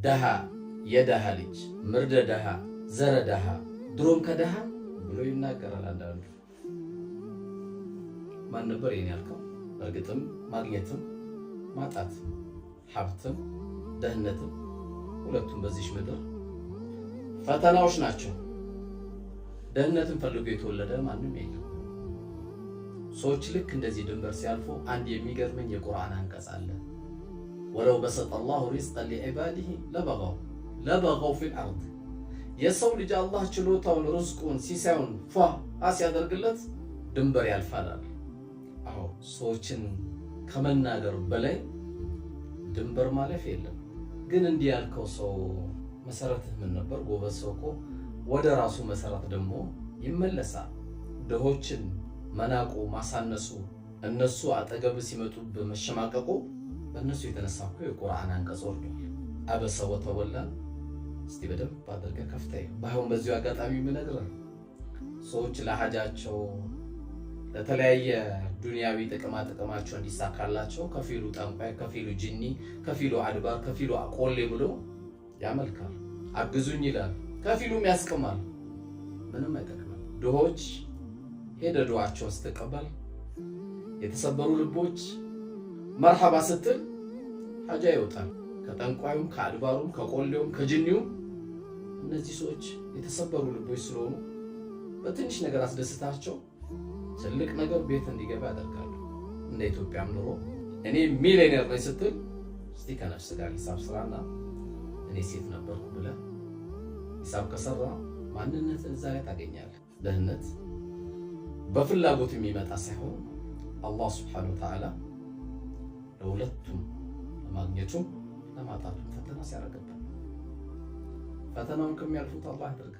ደሃ የደሃ ልጅ ምርደ ደሃ ዘረ ደሃ ድሮም ከደሃ ብሎ ይናገራል። አንዳንዱ ማን ነበር ይሄን ያልከው? እርግጥም ማግኘትም ማጣት ሀብትም ደህነትም ሁለቱም በዚህ ምድር ፈተናዎች ናቸው። ደህነትን ፈልጎ የተወለደ ማንም የለም። ሰዎች ልክ እንደዚህ ድንበር ሲያልፉ አንድ የሚገርመኝ የቁርአን አንቀጽ አለ። ወለው በሰጠ አላሁ ሪዝቀን ሊዒባዲሂ ለበገው ፊል አርድ። የሰው ልጅ አላህ ችሎታውን ርዝቁን ሲሳዩን ሲያደርግለት ድንበር ያልፋል። አዎ ሰዎችን ከመናገር በላይ ድንበር ማለፍ የለም። ግን እንዲህ ያልከው ሰው መሰረትህ ምን ነበር? ጎበዝ ሰው እኮ ወደ ራሱ መሰረት ደግሞ ይመለሳል። ድሆችን መናቁ ማሳነሱ እነሱ አጠገብ ሲመጡ በመሸማቀቁ በእነሱ የተነሳ እኮ የቁርአን አንቀጽ ወርዷል። አበሰ ወተወላ እስቲ በደንብ አድርገህ ከፍተህ ባይሆን በዚሁ አጋጣሚ የምነግርህ ሰዎች ለሐጃቸው ለተለያየ ዱንያዊ ጥቅማቸው እንዲሳካላቸው ከፊሉ ጠንቋይ፣ ከፊሉ ጂኒ፣ ከፊሉ አድባር፣ ከፊሉ ቆሌ ብሎ ያመልካል። አግዙኝ ይላል፣ ከፊሉም ያስቀማል። ምንም አይጠቅምም። ድሆች ሄደ ዱዓቸውን ስትቀበል የተሰበሩ ልቦች መርሐባ ስትል ሐጃ ይወጣል። ከጠንቋዩም ከአድባሩም ከቆሌውም ከጂኒውም እነዚህ ሰዎች የተሰበሩ ልቦች ስለሆኑ በትንሽ ነገር አስደስታቸው ትልቅ ነገር ቤት እንዲገባ ያደርጋሉ። እንደ ኢትዮጵያም ኑሮ እኔ ሚሊዮነር ነኝ ስትል እስቲ ከነፍስ ጋር ሂሳብ ስራና እኔ ሴት ነበርኩ ብለህ ሂሳብ ከሰራ ማንነት እዛ ላይ ታገኛለህ። ደህነት በፍላጎት የሚመጣ ሳይሆን አላህ ሱብሓነሁ ወተዓላ ለሁለቱም ለማግኘቱም ለማጣቱም ፈተና ሲያደርግብን ፈተናውን ከሚያልፉት አላህ ያድርግ።